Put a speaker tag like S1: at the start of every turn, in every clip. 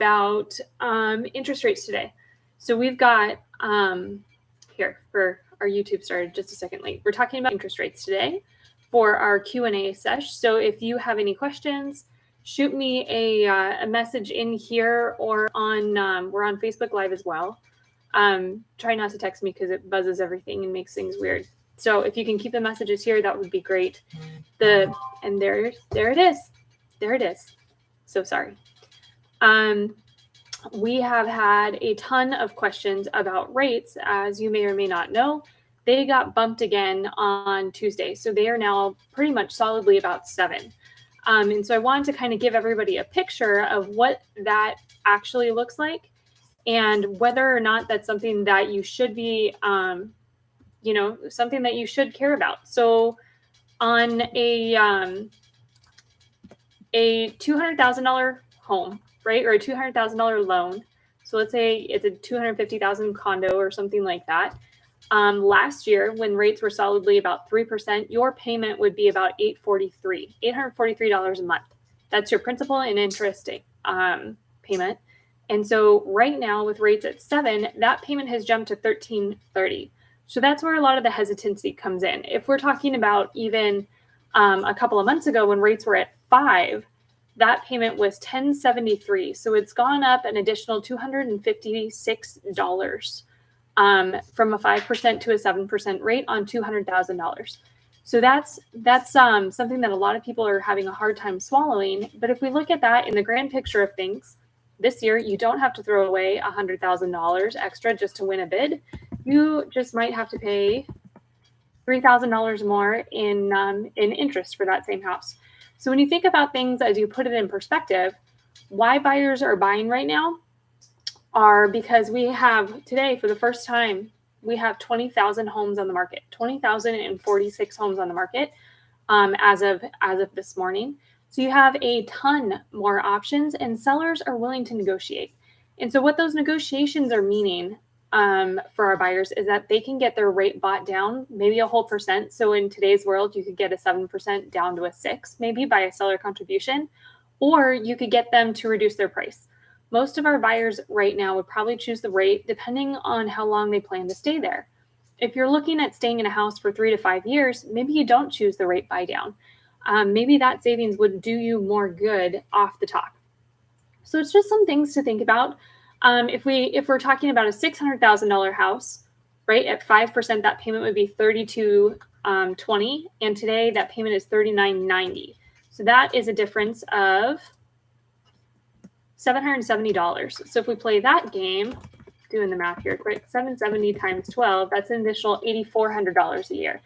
S1: about interest rates today. So we've got here for our YouTube started just a second late. We're talking about interest rates today for our Q&A sesh. So if you have any questions, shoot me a message in here or on we're on Facebook Live as well. Try not to text me because it buzzes everything and makes things weird. So if you can keep the messages here, that would be great. And there it is. There it is. So sorry. We have had a ton of questions about rates. As you may or may not know, they got bumped again on Tuesday. So they are now pretty much solidly about 7. And so I wanted to kind of give everybody a picture of what that actually looks like and whether or not that's something that you should be, something that you should care about. So on a $200,000 home, right, or a $200,000 loan. So let's say it's a $250,000 condo or something like that. Last year, when rates were solidly about 3%, your payment would be about $843 a month. That's your principal and interest payment. And so right now, with rates at 7, that payment has jumped to $1,330. So that's where a lot of the hesitancy comes in. If we're talking about even a couple of months ago when rates were at 5, that payment was $1,073. So it's gone up an additional $256 from a 5% to a 7% rate on $200,000. So that's something that a lot of people are having a hard time swallowing. But if we look at that in the grand picture of things, this year you don't have to throw away $100,000 extra just to win a bid. You just might have to pay $3,000 more in interest for that same house. So when you think about things as you put it in perspective, why buyers are buying right now are because we have today, for the first time, we have 20,000 homes on the market, 20,046 homes on the market as of this morning. So you have a ton more options and sellers are willing to negotiate. And so what those negotiations are meaning for our buyers is that they can get their rate bought down, maybe a whole percent. So in today's world, you could get a 7% down to a 6, maybe by a seller contribution, or you could get them to reduce their price. Most of our buyers right now would probably choose the rate depending on how long they plan to stay there. If you're looking at staying in a house for 3 to 5 years, maybe you don't choose the rate buy down. Maybe that savings would do you more good off the top. So it's just some things to think about. If we're talking about a $600,000 house, right, at 5%, that payment would be $32.20, and today that payment is $39.90. So that is a difference of $770. So if we play that game, doing the math here quick, 770 times 12, that's an additional $8,400 a year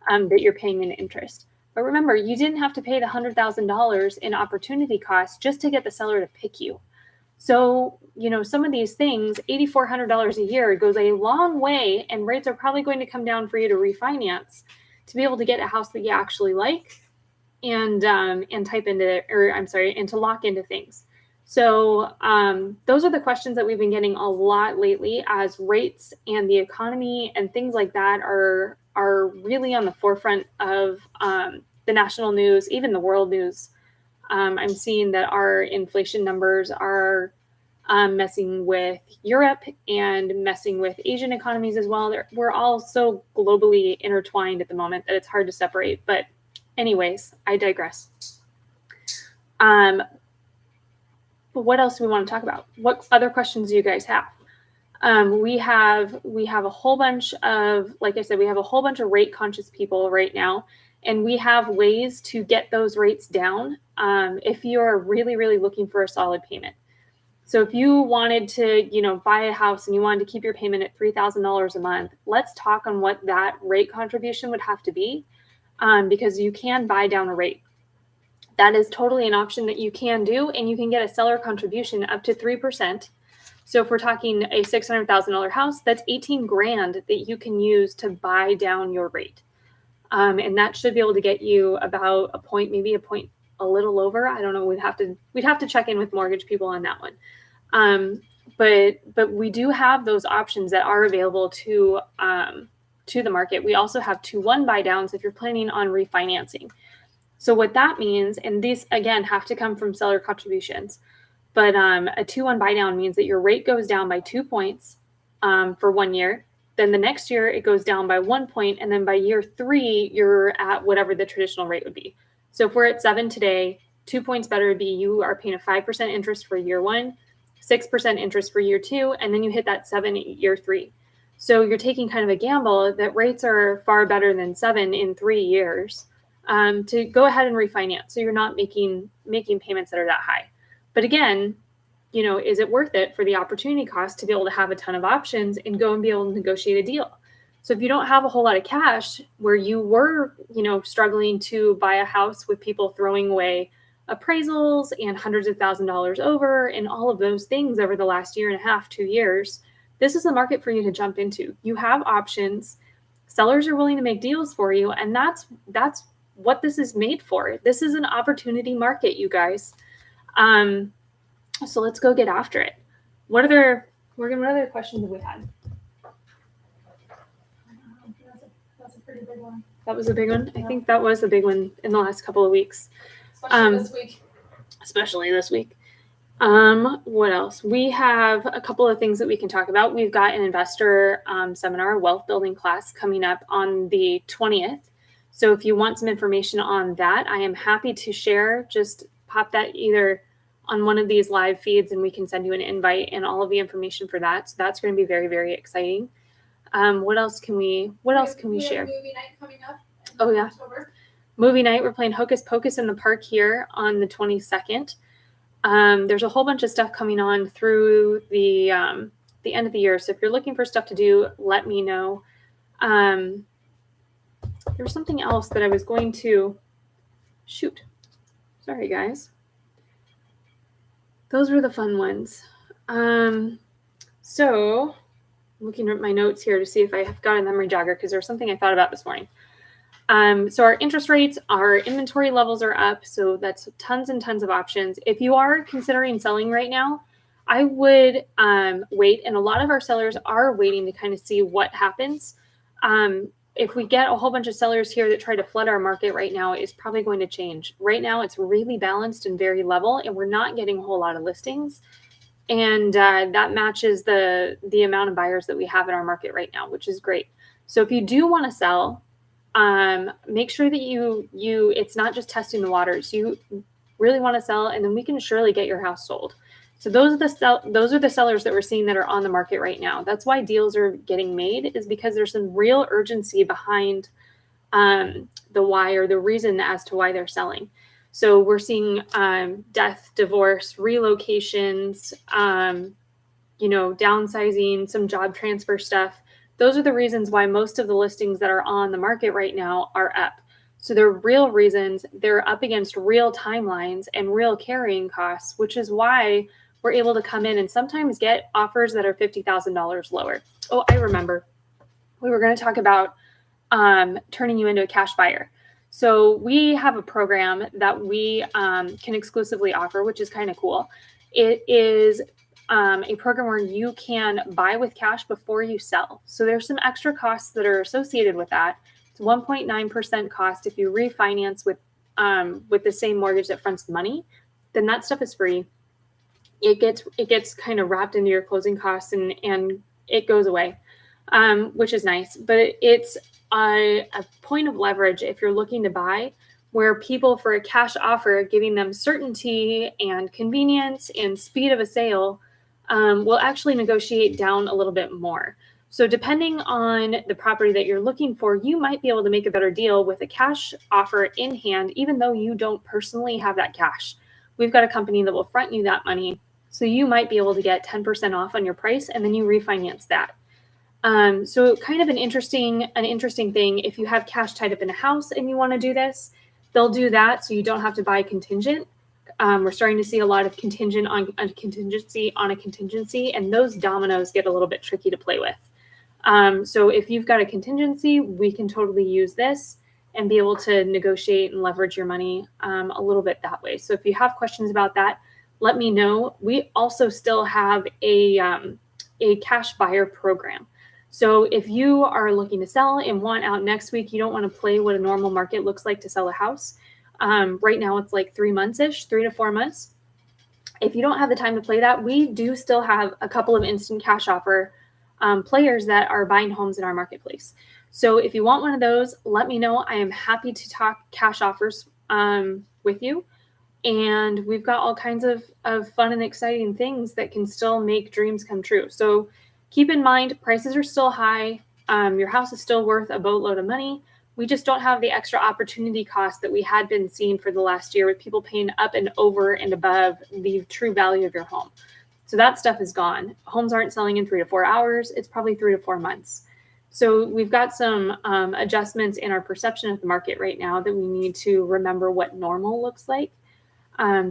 S1: that you're paying in interest. But remember, you didn't have to pay the $100,000 in opportunity costs just to get the seller to pick you. So, some of these things, $8,400 a year goes a long way, and rates are probably going to come down for you to refinance to be able to get a house that you actually like and to lock into things. So those are the questions that we've been getting a lot lately as rates and the economy and things like that are really on the forefront of the national news, even the world news. I'm seeing that our inflation numbers are messing with Europe and messing with Asian economies as well. We're all so globally intertwined at the moment that it's hard to separate. But anyways, I digress. But what else do we want to talk about? What other questions do you guys have? We have a whole bunch of, like I said, we have a whole bunch of rate conscious people right now, and we have ways to get those rates down if you're really, really looking for a solid payment. So if you wanted to, buy a house and you wanted to keep your payment at $3,000 a month, let's talk on what that rate contribution would have to be, because you can buy down a rate. That is totally an option that you can do, and you can get a seller contribution up to 3%. So if we're talking a $600,000 house, that's $18,000 that you can use to buy down your rate. And that should be able to get you about a point, maybe a point a little over. I don't know. We'd have to check in with mortgage people on that one. But we do have those options that are available to the market. We also have 2-1 buy downs if you're planning on refinancing. So what that means, and these again have to come from seller contributions, But a 2-1 buy down means that your rate goes down by 2 points for 1 year. Then the next year it goes down by 1 point, and then by year 3 you're at whatever the traditional rate would be. So if we're at 7 today, 2 points better would be you are paying a 5% interest for year 1, 6% interest for year 2, and then you hit that 7 year 3. So you're taking kind of a gamble that rates are far better than 7 in 3 years to go ahead and refinance. So you're not making payments that are that high. But again, is it worth it for the opportunity cost to be able to have a ton of options and go and be able to negotiate a deal? So if you don't have a whole lot of cash where you were, struggling to buy a house with people throwing away appraisals and hundreds of $1,000s over and all of those things over the last year and a half, 2 years, this is a market for you to jump into. You have options. Sellers are willing to make deals for you. And that's what this is made for. This is an opportunity market, you guys. So let's go get after it. What other questions have we had?
S2: That's a pretty big one.
S1: That was a big one. I think that was a big one in the last couple of weeks. Especially this week. What else? We have a couple of things that we can talk about. We've got an investor seminar, wealth building class coming up on the 20th. So if you want some information on that, I am happy to share. Just pop that either on one of these live feeds and we can send you an invite and all of the information for that. So that's going to be very, very exciting. What else can we share?
S2: Movie night coming up.
S1: Oh yeah.
S2: October.
S1: Movie night. We're playing Hocus Pocus in the park here on the 22nd. There's a whole bunch of stuff coming on through the end of the year. So if you're looking for stuff to do, let me know. There was something else that I was going to shoot. Sorry, guys. Those were the fun ones. So looking at my notes here to see if I have got a memory jogger because there's something I thought about this morning. So our interest rates, our inventory levels are up. So that's tons and tons of options. If you are considering selling right now, I would wait. And a lot of our sellers are waiting to kind of see what happens. If we get a whole bunch of sellers here that try to flood our market right now, it's probably going to change. Right now, it's really balanced and very level, and we're not getting a whole lot of listings. And that matches the amount of buyers that we have in our market right now, which is great. So if you do want to sell, make sure that it's not just testing the waters. You really want to sell, and then we can surely get your house sold. So those are the sellers that we're seeing that are on the market right now. That's why deals are getting made, is because there's some real urgency behind the why or the reason as to why they're selling. So we're seeing death, divorce, relocations, downsizing, some job transfer stuff. Those are the reasons why most of the listings that are on the market right now are up. So they're real reasons. They're up against real timelines and real carrying costs, which is why we're able to come in and sometimes get offers that are $50,000 lower. Oh, I remember. We were going to talk about turning you into a cash buyer. So we have a program that we can exclusively offer, which is kind of cool. It is a program where you can buy with cash before you sell. So there's some extra costs that are associated with that. It's 1.9% cost if you refinance with the same mortgage that fronts the money. Then that stuff is free. It gets kind of wrapped into your closing costs and it goes away, which is nice. But it's a point of leverage if you're looking to buy, where people for a cash offer, giving them certainty and convenience and speed of a sale, will actually negotiate down a little bit more. So depending on the property that you're looking for, you might be able to make a better deal with a cash offer in hand, even though you don't personally have that cash. We've got a company that will front you that money. So you might be able to get 10% off on your price, and then you refinance that. So kind of an interesting thing. If you have cash tied up in a house and you want to do this, they'll do that. So you don't have to buy contingent. We're starting to see a lot of contingent on a contingency on a contingency, and those dominoes get a little bit tricky to play with. So if you've got a contingency, we can totally use this and be able to negotiate and leverage your money a little bit that way. So if you have questions about that, let me know. We also still have a cash buyer program. So if you are looking to sell and want out next week, you don't want to play what a normal market looks like to sell a house. Right now it's like 3 months-ish, 3 to 4 months. If you don't have the time to play that, we do still have a couple of instant cash offer players that are buying homes in our marketplace. So if you want one of those, let me know. I am happy to talk cash offers with you. And we've got all kinds of fun and exciting things that can still make dreams come true. So keep in mind, prices are still high. Your house is still worth a boatload of money. We just don't have the extra opportunity cost that we had been seeing for the last year with people paying up and over and above the true value of your home. So that stuff is gone. Homes aren't selling in 3 to 4 hours. It's probably 3 to 4 months. So we've got some adjustments in our perception of the market right now that we need to remember what normal looks like.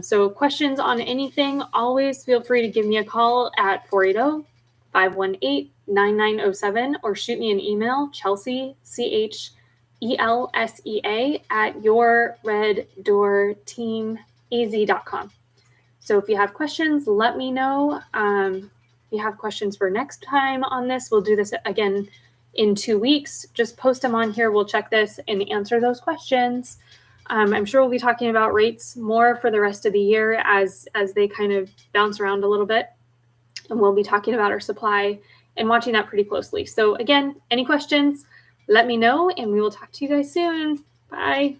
S1: So questions on anything, always feel free to give me a call at 480-518-9907 or shoot me an email, Chelsea, CHELSEA at yourreddoorteamaz.com. So if you have questions, let me know. If you have questions for next time on this, we'll do this again in 2 weeks. Just post them on here. We'll check this and answer those questions. I'm sure we'll be talking about rates more for the rest of the year as they kind of bounce around a little bit. And we'll be talking about our supply and watching that pretty closely. So again, any questions, let me know, and we will talk to you guys soon. Bye.